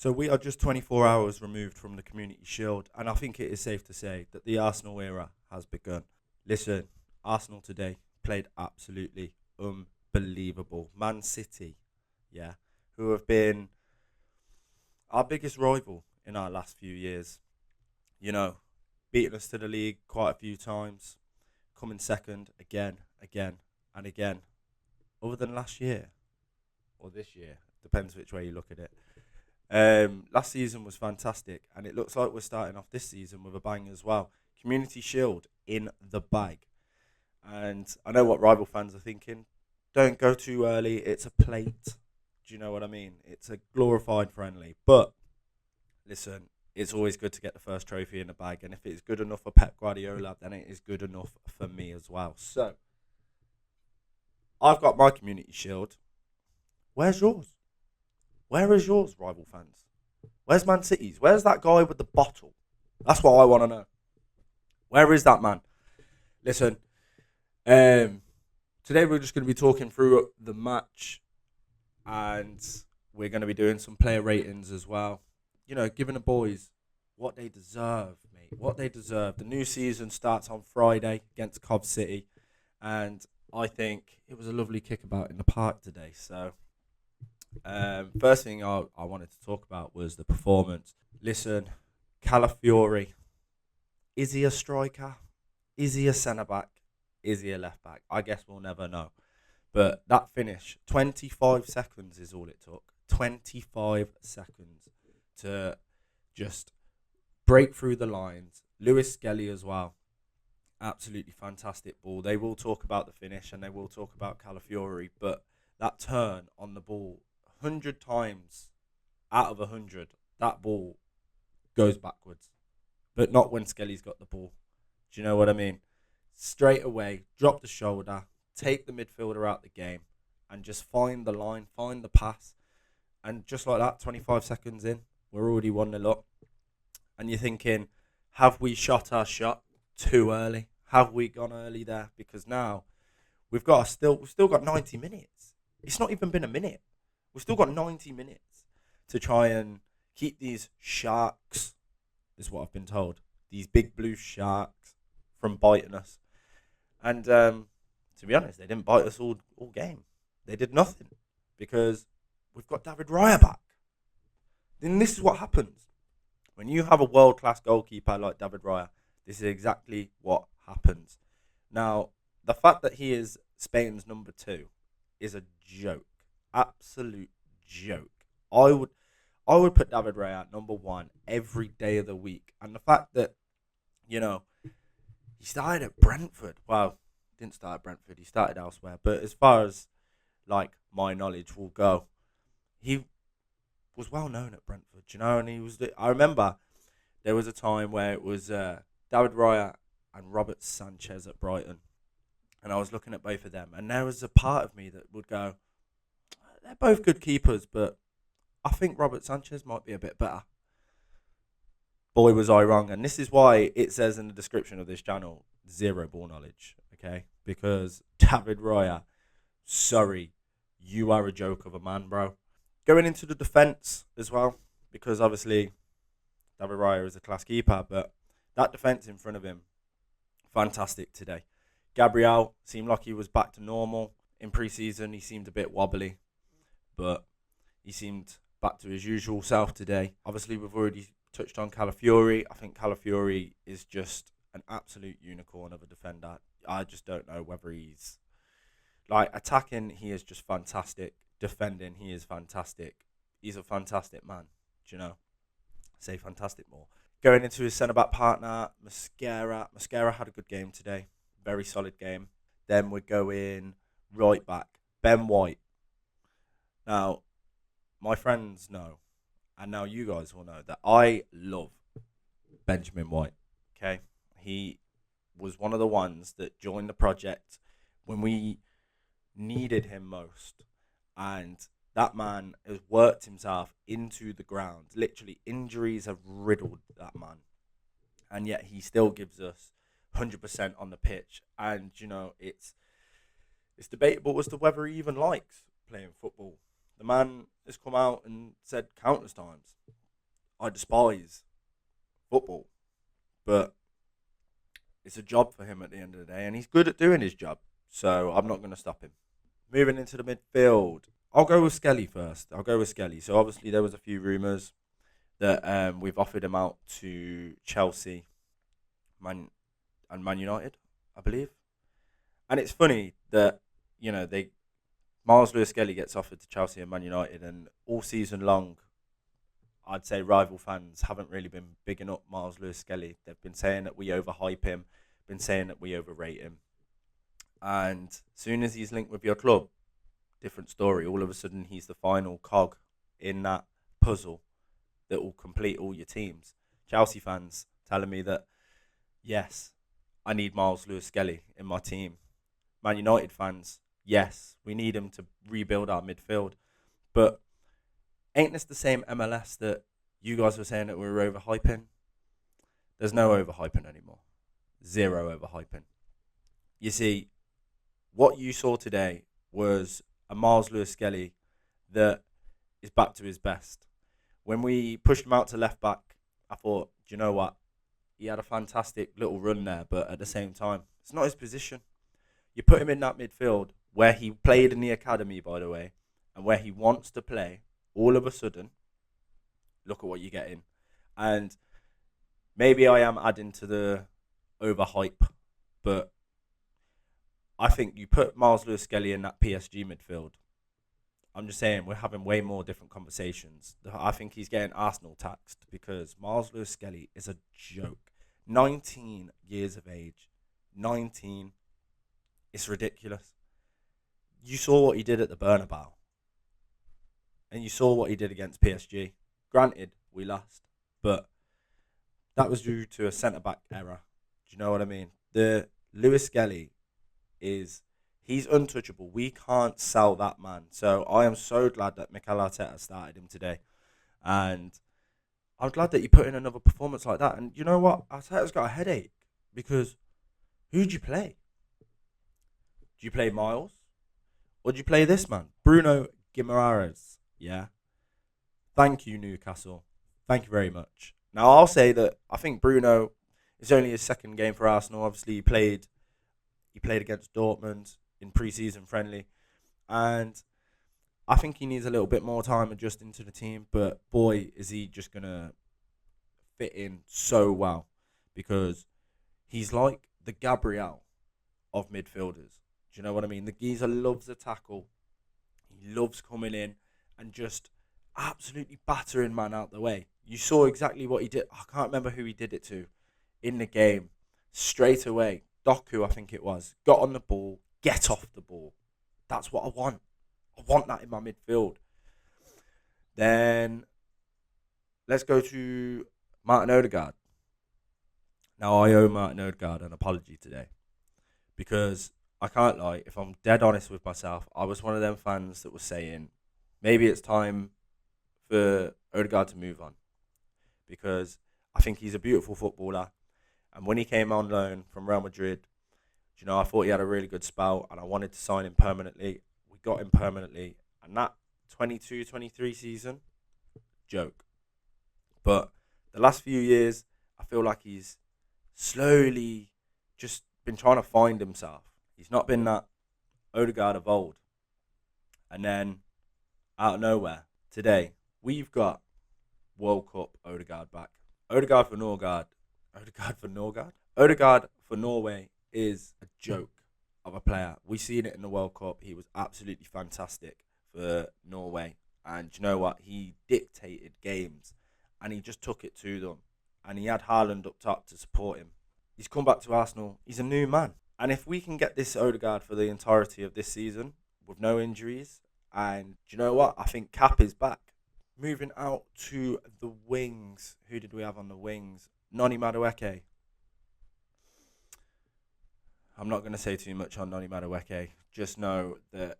So we are just 24 hours removed from the Community Shield, and I think it is safe to say that the Arsenal era has begun. Listen, Arsenal today played absolutely unbelievable. Man City, yeah, who have been our biggest rival in our last few years. You know, beating us to the league quite a few times, coming second again, and again. Other than last year, or this year, depends which way you look at it. Last season was fantastic, and it looks like we're starting off this season with a bang as well. Community Shield in the bag. And I know what rival fans are thinking. Don't go too early. It's a plate. Do you know what I mean? It's a glorified friendly. But listen, it's always good to get the first trophy in the bag. And if it's good enough for Pep Guardiola, then it is good enough for me as well. So, I've got my Community Shield. Where's yours? Where is yours, rival fans? Where's Man City's? Where's that guy with the bottle? That's what I want to know. Where is that man? Listen, today we're just going to be talking through the match, and we're going to be doing some player ratings as well. You know, giving the boys what they deserve, mate. What they deserve. The new season starts on Friday against Cov City, and I think it was a lovely kickabout in the park today. So, first thing I wanted to talk about was the performance. Listen, Calafiori, is he a striker? Is he a centre back? Is he a left back? I guess we'll never know. But that finish, 25 seconds is all it took. 25 seconds to just break through the lines. Lewis Skelly as well. Absolutely fantastic ball. They will talk about the finish and they will talk about Calafiori, but that turn on the ball, 100 times out of 100, that ball goes backwards. But not when Skelly's got the ball. Do you know what I mean? Straight away, drop the shoulder, take the midfielder out the game, and just find the line, find the pass. And just like that, 25 seconds in, we're already 1-0 up. And you're thinking, have we shot our shot too early? Have we gone early there? Because now we've still got 90 minutes. It's not even been a minute. We've still got 90 minutes to try and keep these sharks, is what I've been told, these big blue sharks from biting us. And to be honest, they didn't bite us all game. They did nothing because we've got David Raya back. Then this is what happens. When you have a world-class goalkeeper like David Raya, this is exactly what happens. Now, the fact that he is Spain's number 2 is a joke. Absolute joke. I would put David Raya at number 1 every day of the week. And the fact that, you know, he started at Brentford. Well, didn't start at Brentford. He started elsewhere. But as far as, like, my knowledge will go, he was well known at Brentford, you know. And I remember there was a time where it was David Raya and Robert Sanchez at Brighton. And I was looking at both of them. And there was a part of me that would go, they're both good keepers, but I think Robert Sanchez might be a bit better. Boy, was I wrong. And this is why it says in the description of this channel, zero ball knowledge, okay? Because David Raya, sorry, you are a joke of a man, bro. Going into the defence as well, because obviously David Raya is a class keeper, but that defence in front of him, fantastic today. Gabriel seemed like he was back to normal. In pre-season, he seemed a bit wobbly, but he seemed back to his usual self today. Obviously, we've already touched on Calafiori. I think Calafiori is just an absolute unicorn of a defender. I just don't know whether he's... Like, attacking, he is just fantastic. Defending, he is fantastic. He's a fantastic man, do you know? Say fantastic more. Going into his centre-back partner, Mosquera. Mosquera had a good game today. Very solid game. Then we're going right back. Ben White. Now, my friends know, and now you guys will know, that I love Benjamin White. Okay? He was one of the ones that joined the project when we needed him most. And that man has worked himself into the ground. Literally, injuries have riddled that man. And yet he still gives us 100% on the pitch. And, you know, it's debatable as to whether he even likes playing football. The man has come out and said countless times I despise football, but it's a job for him at the end of the day, and he's good at doing his job. So I'm not going to stop him. Moving into the midfield, I'll go with Skelly first. So obviously there was a few rumours that we've offered him out to Chelsea, Man United, I believe. And it's funny that Miles Lewis-Skelly gets offered to Chelsea and Man United, and all season long, I'd say rival fans haven't really been bigging up Miles Lewis-Skelly. They've been saying that we overhype him, been saying that we overrate him. And as soon as he's linked with your club, different story. All of a sudden, he's the final cog in that puzzle that will complete all your teams. Chelsea fans telling me that, yes, I need Miles Lewis-Skelly in my team. Man United fans, yes, we need him to rebuild our midfield. But ain't this the same MLS that you guys were saying that we were overhyping? There's no overhyping anymore. Zero overhyping. You see, what you saw today was a Miles Lewis-Skelly that is back to his best. When we pushed him out to left back, I thought, do you know what? He had a fantastic little run there, but at the same time, it's not his position. You put him in that midfield where he played in the academy, by the way, and where he wants to play, all of a sudden, look at what you're getting. And maybe I am adding to the overhype, but I think you put Miles Lewis-Skelly in that PSG midfield. I'm just saying we're having way more different conversations. I think he's getting Arsenal taxed because Miles Lewis-Skelly is a joke. 19 years of age. 19. It's ridiculous. You saw what he did at the Bernabeu. And you saw what he did against PSG. Granted, we lost. But that was due to a centre-back error. Do you know what I mean? The Lewis-Skelly he's untouchable. We can't sell that man. So I am so glad that Mikel Arteta started him today. And I'm glad that you put in another performance like that. And you know what? Arteta's got a headache. Because who'd you play? Do you play Miles? Or do you play this man? Bruno Guimaraes. Yeah. Thank you, Newcastle. Thank you very much. Now, I'll say that I think Bruno is only his second game for Arsenal. Obviously, he played against Dortmund in pre-season friendly. And I think he needs a little bit more time adjusting to the team. But boy, is he just going to fit in so well. Because he's like the Gabriel of midfielders. Do you know what I mean? The geezer loves a tackle. He loves coming in and just absolutely battering man out the way. You saw exactly what he did. I can't remember who he did it to in the game. Straight away. Doku, I think it was. Got on the ball. Get off the ball. That's what I want. I want that in my midfield. Then let's go to Martin Odegaard. Now, I owe Martin Odegaard an apology today. Because I can't lie, if I'm dead honest with myself, I was one of them fans that was saying, maybe it's time for Odegaard to move on. Because I think he's a beautiful footballer. And when he came on loan from Real Madrid, I thought he had a really good spell and I wanted to sign him permanently. We got him permanently. And that 22-23 season, joke. But the last few years, I feel like he's slowly just been trying to find himself. He's not been that Odegaard of old. And then, out of nowhere, today, we've got World Cup Odegaard back. Odegaard for Norgard. Odegaard for Norway is a joke of a player. We've seen it in the World Cup. He was absolutely fantastic for Norway. And you know what? He dictated games. And he just took it to them. And he had Haaland up top to support him. He's come back to Arsenal. He's a new man. And if we can get this Odegaard for the entirety of this season with no injuries, and do you know what? I think Cap is back. Moving out to the wings. Who did we have on the wings? Noni Madueke. I'm not going to say too much on Noni Madueke. Just know that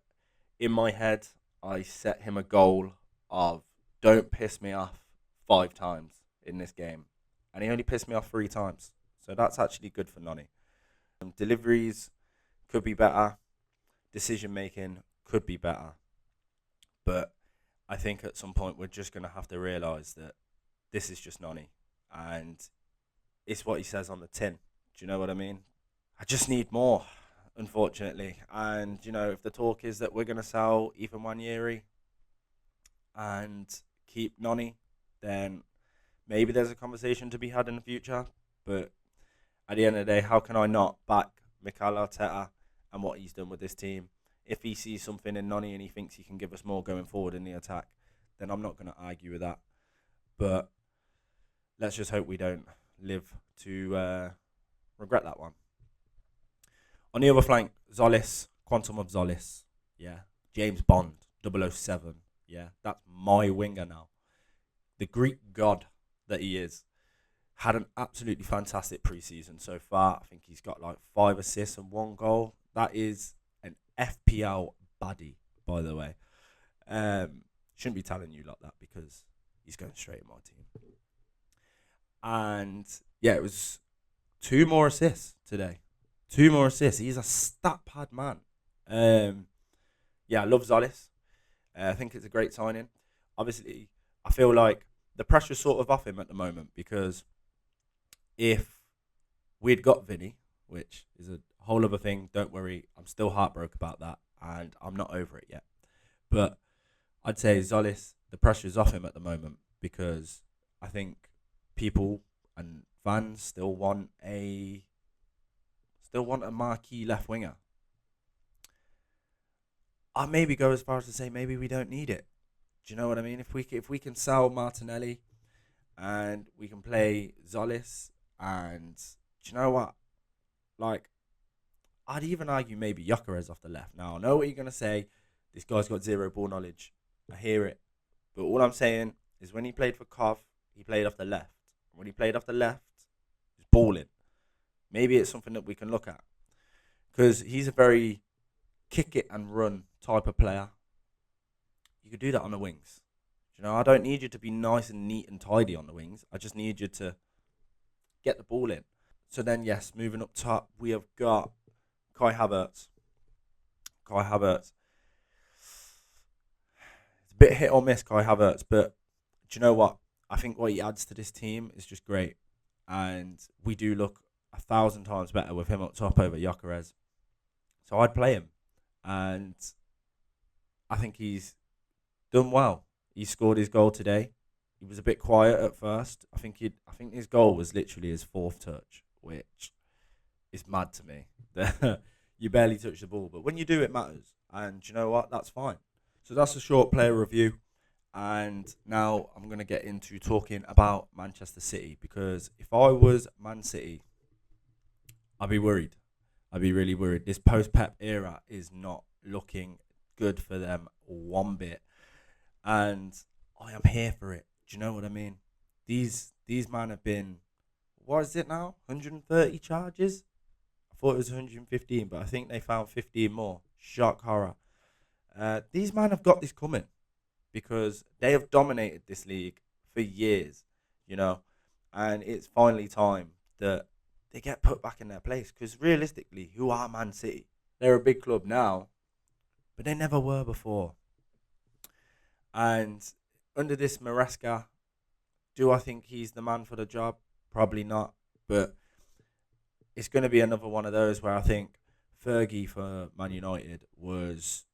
in my head, I set him a goal of don't piss me off 5 times in this game. And he only pissed me off 3 times. So that's actually good for Noni. Deliveries could be better. Decision making could be better. But I think at some point we're just going to have to realise that this is just Noni. And it's what he says on the tin. Do you know what I mean? I just need more, unfortunately. And, if the talk is that we're going to sell Ethan Wanyeri and keep Noni, then maybe there's a conversation to be had in the future. But at the end of the day, how can I not back Mikel Arteta and what he's done with this team? If he sees something in Noni and he thinks he can give us more going forward in the attack, then I'm not going to argue with that. But let's just hope we don't live to regret that one. On the other flank, Zolis, Quantum of Zolis. Yeah. James Bond, 007. Yeah. That's my winger now. The Greek god that he is. Had an absolutely fantastic preseason so far. I think he's got like 5 assists and 1 goal. That is an FPL baddie, by the way. Shouldn't be telling you like that because he's going straight in my team. And yeah, it was 2 more assists today. 2 more assists. He's a stat pad man. Yeah, I love Zolis. I think it's a great signing. Obviously, I feel like the pressure's sort of off him at the moment because if we'd got Vinny, which is a whole other thing, don't worry, I'm still heartbroken about that and I'm not over it yet. But I'd say Zolis, the pressure's off him at the moment because I think people and fans still want a marquee left winger. I'd maybe go as far as to say maybe we don't need it. Do you know what I mean? If we can sell Martinelli and we can play Zolis, and do you know what? Like, I'd even argue maybe Gyökeres off the left. Now, I know what you're going to say. This guy's got 0 ball knowledge. I hear it. But all I'm saying is when he played for Cov, he played off the left. When he played off the left, he was balling. Maybe it's something that we can look at. Because he's a very kick it and run type of player. You could do that on the wings. I don't need you to be nice and neat and tidy on the wings. I just need you to get the ball in. So then, yes, moving up top, we have got Kai Havertz. It's a bit hit or miss, Kai Havertz, but do you know what? I think what he adds to this team is just great. And we do look 1,000 times better with him up top over Gyökeres. So I'd play him. And I think he's done well. He scored his goal today. He was a bit quiet at first. I think his goal was literally his 4th touch, which is mad to me. You barely touch the ball, but when you do, it matters. And you know what? That's fine. So that's a short player review. And now I'm going to get into talking about Manchester City, because if I was Man City, I'd be worried. I'd be really worried. This post-Pep era is not looking good for them one bit. And I am here for it. Do you know what I mean? These men have been, what is it now? 130 charges? I thought it was 115, but I think they found 15 more. Shock horror. These men have got this coming because they have dominated this league for years, and it's finally time that they get put back in their place, because realistically, who are Man City? They're a big club now, but they never were before. And under this Maresca, do I think he's the man for the job? Probably not. But it's going to be another one of those where I think Fergie for Man United was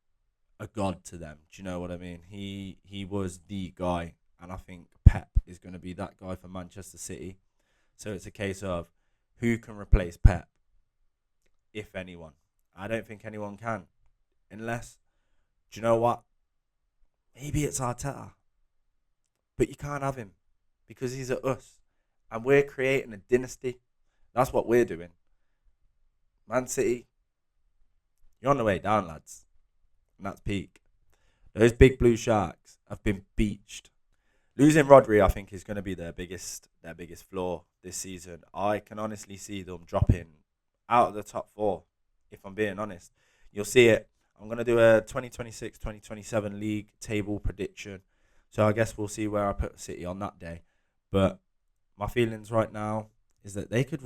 a god to them. Do you know what I mean? He was the guy. And I think Pep is going to be that guy for Manchester City. So it's a case of who can replace Pep, if anyone. I don't think anyone can. Unless, do you know what? Maybe it's Arteta. But you can't have him because he's at us. And we're creating a dynasty. That's what we're doing. Man City, you're on the way down, lads. And that's peak. Those big blue sharks have been beached. Losing Rodri, I think, is going to be their biggest flaw this season. I can honestly see them dropping out of the top 4, if I'm being honest. You'll see it. I'm going to do a 2026-2027 league table prediction. So I guess we'll see where I put City on that day. But my feelings right now is that they could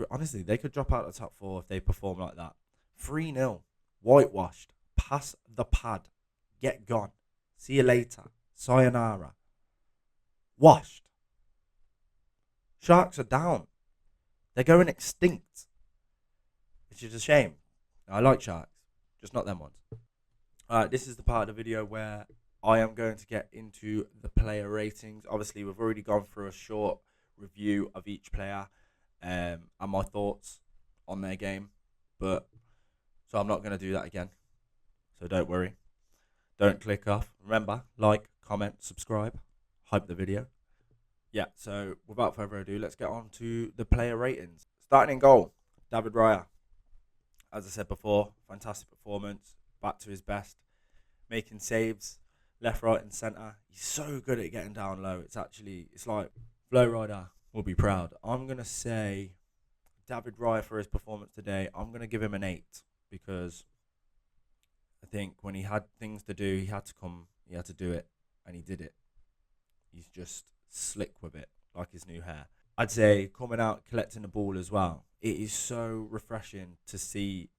drop out of the top 4 if they perform like that. 3-0, whitewashed, pass the pad, get gone. See you later. Sayonara. Washed. Sharks are down. They're going extinct, which is a shame. I like sharks, just not them ones. Alright, this is the part of the video where I am going to get into the player ratings. Obviously, we've already gone through a short review of each player and my thoughts on their game, so I'm not going to do that again. So don't worry. Don't click off. Remember, like, comment, subscribe, hype the video. Yeah, so without further ado, let's get on to the player ratings. Starting in goal, David Raya. As I said before, fantastic performance, back to his best, making saves, left, right, and centre. He's so good at getting down low. It's like Flow Rider will be proud. I'm going to say David Raya for his performance today, I'm going to give him an 8 because I think when he had things to do, he had to do it, and he did it. He's just slick with it, like his new hair. I'd say coming out, collecting the ball as well. It is so refreshing to see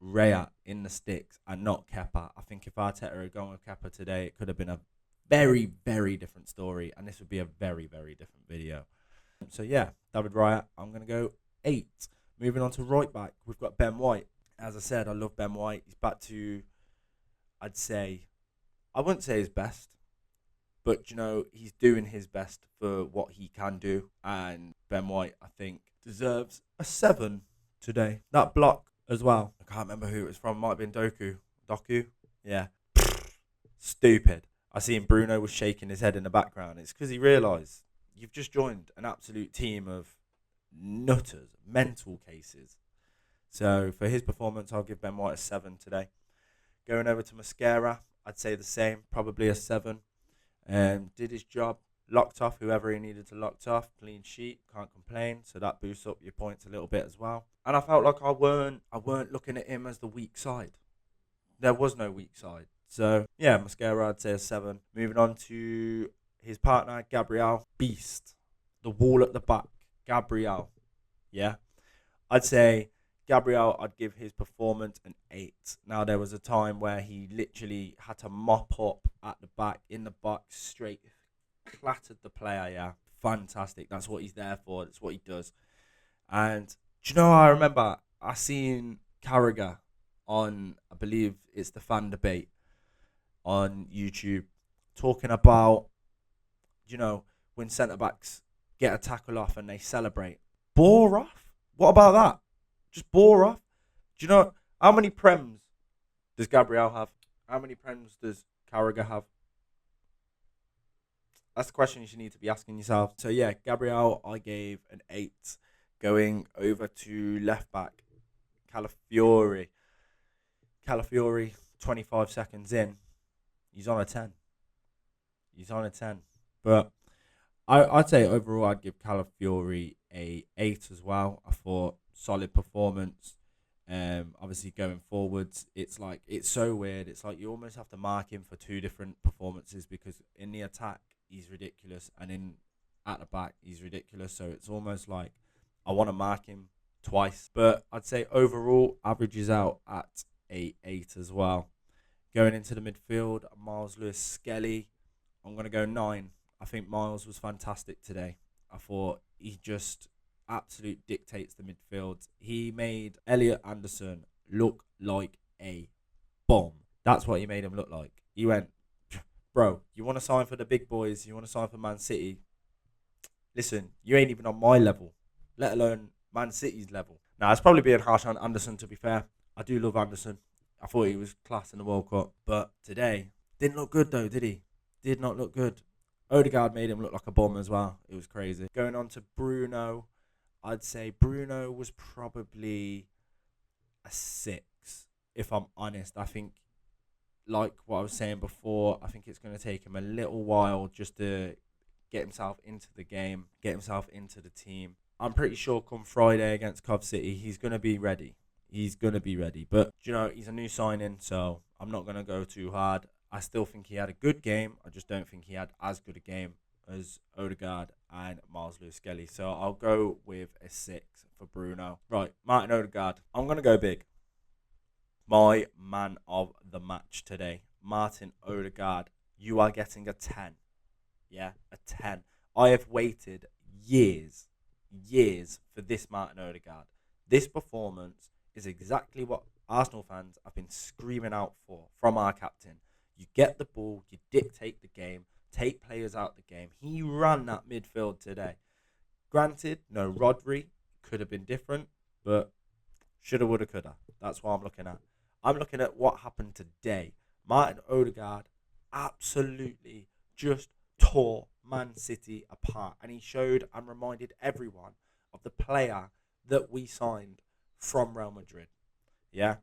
Raya in the sticks and not Kepa. I think if Arteta had gone with Kepa today, it could have been a very, very different story, and this would be a very, very different video. So yeah, David Raya, I'm going to go 8. Moving on to right back, we've got Ben White. As I said, I love Ben White. He's back to, I wouldn't say his best, but he's doing his best for what he can do. And Ben White, I think, deserves a 7 today. That block as well, I can't remember who it was from. Might have been Doku. Yeah. Stupid. I seen Bruno was shaking his head in the background. It's because he realised you've just joined an absolute team of nutters, mental cases. So for his performance, I'll give Ben White a 7 today. Going over to Mascara, I'd say the same, probably a 7. Did his job, locked off whoever he needed to lock off, clean sheet, can't complain. So that boosts up your points a little bit as well. And I felt like I weren't looking at him as the weak side. There was no weak side. So yeah, Mascara, I'd say a 7. Moving on to his partner, Gabriel, beast. The wall at the back, Gabriel. Yeah, I'd say Gabriel, I'd give his performance an 8. Now, there was a time where he literally had to mop up at the back, in the box, straight, clattered the player, yeah. Fantastic. That's what he's there for. That's what he does. And do you know, I remember I seen Carragher on, I believe it's the Fan Debate on YouTube, talking about, when centre-backs get a tackle off and they celebrate. Bore off? What about that? Just bore off. Do you know how many Prems does Gabriel have? How many Prems does Carragher have? That's the question you should need to be asking yourself. So yeah, Gabriel, I gave an 8. Going over to left back, Calafiori. Calafiori, 25 seconds in, he's on a 10. But I'd say overall, I'd give Calafiori a 8 as well. I thought solid performance. Obviously going forwards, it's so weird. It's like you almost have to mark him for 2 different performances, because in the attack he's ridiculous, and at the back he's ridiculous. So it's almost like I want to mark him twice. But I'd say overall averages out at a 8 as well. Going into the midfield, Miles Lewis-Skelly, I'm going to go 9. I think Miles was fantastic today. I thought he just absolute dictates the midfield. He made Elliot Anderson look like a bomb. That's what he made him look like. He went, bro, you want to sign for the big boys? You want to sign for Man City? Listen, you ain't even on my level, let alone Man City's level. Now, it's probably being harsh on Anderson, to be fair. I do love Anderson. I thought he was class in the World Cup. But today, didn't look good though, did he? Did not look good. Odegaard made him look like a bomb as well. It was crazy. Going on to Bruno, I'd say Bruno was probably a 6, if I'm honest. I think, like what I was saying before, I think it's going to take him a little while just to get himself into the game, get himself into the team. I'm pretty sure come Friday against Cov City, he's going to be ready. But, he's a new signing, so I'm not going to go too hard. I still think he had a good game. I just don't think he had as good a game as Odegaard and Miles Lewis-Skelly. So I'll go with a 6 for Bruno. Right, Martin Odegaard. I'm going to go big. My man of the match today, Martin Odegaard. You are getting a 10. Yeah, a 10. I have waited years years for this Martin Odegaard. This performance is exactly what Arsenal fans have been screaming out for from our captain. You get the ball, you dictate the game, take players out the game. He ran that midfield today. Granted, no Rodri, could have been different, but shoulda, woulda, coulda. That's what I'm looking at. I'm looking at what happened today. Martin Odegaard absolutely just tore Man City apart. And he showed and reminded everyone of the player that we signed from Real Madrid. Yeah?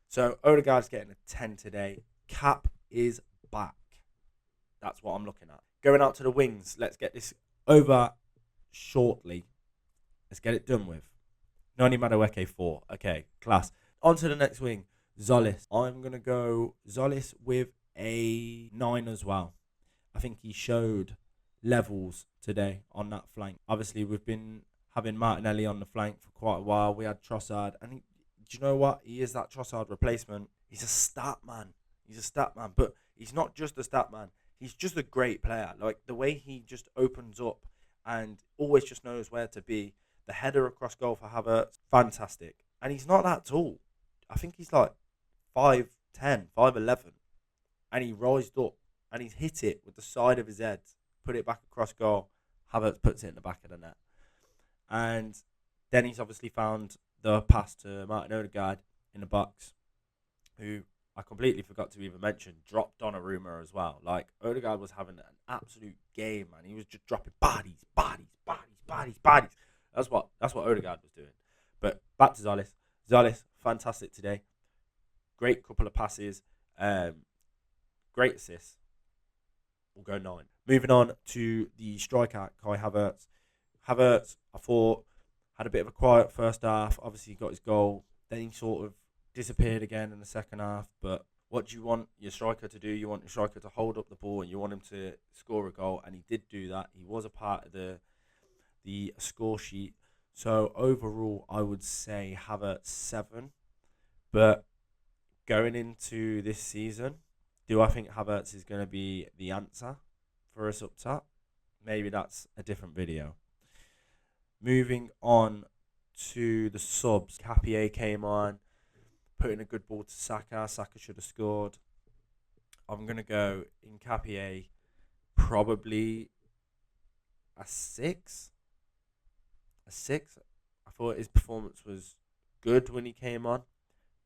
So Odegaard's getting a 10 today. Cap is back. That's what I'm looking at. Going out to the wings. Let's get this over shortly. Let's get it done with. Noni Madueke 4. Okay, class. On to the next wing. Zolis. I'm going to go Zolis with a 9 as well. I think he showed levels today on that flank. Obviously, we've been having Martinelli on the flank for quite a while. We had Trossard. And do you know what? He is that Trossard replacement. He's a stat man. But he's not just a stat man. He's just a great player. Like, the way he just opens up and always just knows where to be. The header across goal for Havertz, fantastic. And he's not that tall. I think he's like 5'10", 5'11". And he rised up and he's hit it with the side of his head, put it back across goal. Havertz puts it in the back of the net. And then he's obviously found the pass to Martin Odegaard in the box, who I completely forgot to even mention, dropped Donnarumma as well. Like, Odegaard was having an absolute game, man. He was just dropping bodies. That's what Odegaard was doing. But back to Zolis. Zolis, fantastic today. Great couple of passes. Great assists. We'll go 9. Moving on to the striker, Kai Havertz. Havertz, I thought, had a bit of a quiet first half. Obviously, he got his goal. Then he sort of disappeared again in the second half. But what do you want your striker to do? You want your striker to hold up the ball and you want him to score a goal. And he did do that. He was a part of the score sheet. So overall, I would say Havertz 7. But going into this season, do I think Havertz is going to be the answer for us up top? Maybe that's a different video. Moving on to the subs. Capier came on, putting a good ball to Saka. Saka should have scored. I'm going to go in Capier, probably a 6. A 6. I thought his performance was good when he came on,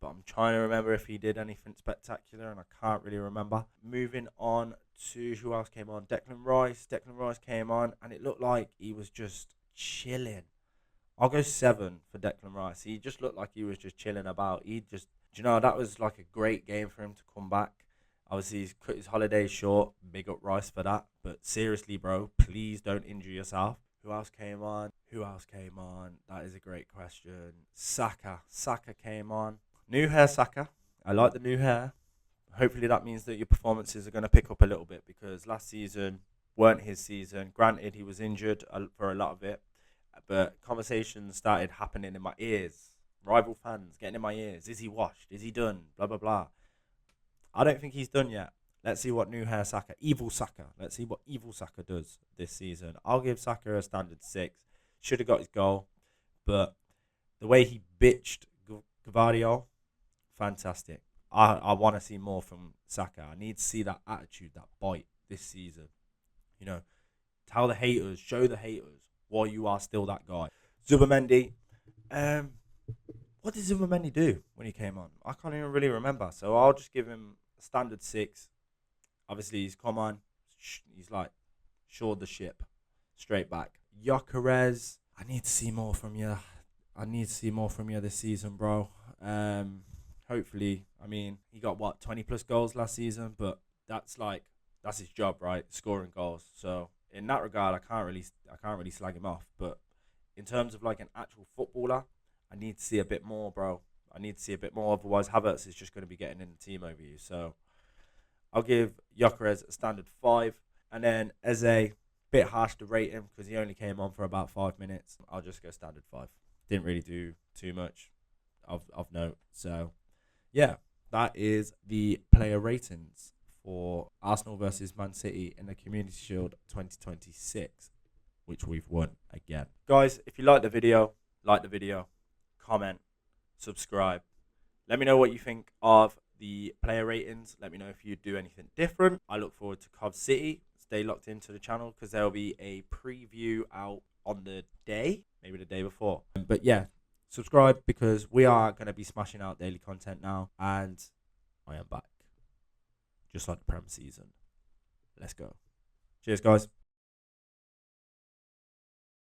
but I'm trying to remember if he did anything spectacular, and I can't really remember. Moving on to who else came on? Declan Rice. Declan Rice came on, and it looked like he was just chilling. I'll go 7 for Declan Rice. He just looked like he was just chilling about. That was like a great game for him to come back. Obviously, he's cut his holidays short. Big up Rice for that. But seriously, bro, please don't injure yourself. Who else came on? That is a great question. Saka. Saka came on. New hair Saka. I like the new hair. Hopefully that means that your performances are going to pick up a little bit, because last season weren't his season. Granted, he was injured for a lot of it, but conversations started happening in my ears. Rival fans getting in my ears. Is he washed? Is he done? Blah, blah, blah. I don't think he's done yet. Let's see what new hair Saka, evil Saka. Let's see what evil Saka does this season. I'll give Saka a standard 6. Should have got his goal, but the way he bitched Gvardiol, fantastic. I want to see more from Saka. I need to see that attitude, that bite this season. You know, tell the haters, show the haters why you are still that guy. Zubimendi, what did Zubimendi do when he came on? I can't even really remember. So I'll just give him a standard 6. Obviously, he's come on. He's like shored the ship straight back. Gyökeres, I need to see more from you. This season, bro. Hopefully, I mean, he got 20 plus goals last season, but that's his job, right? Scoring goals. So in that regard, I can't really slag him off. But in terms of like an actual footballer, I need to see a bit more, bro. Otherwise, Havertz is just going to be getting in the team over you. So I'll give Gyökeres a standard 5, and then Eze, bit harsh to rate him because he only came on for about 5 minutes. I'll just go standard 5. Didn't really do too much of note. So yeah, that is the player ratings for Arsenal versus Man City in the Community Shield 2026. which we've won again. Guys, if you like the video, comment, subscribe. Let me know what you think of the player ratings. Let me know if you do anything different. I look forward to Cov City. Stay locked into the channel because there will be a preview out on the day, maybe the day before. But yeah, subscribe because we are going to be smashing out daily content now, and I am back just like the Prem season. Let's go. Cheers, guys.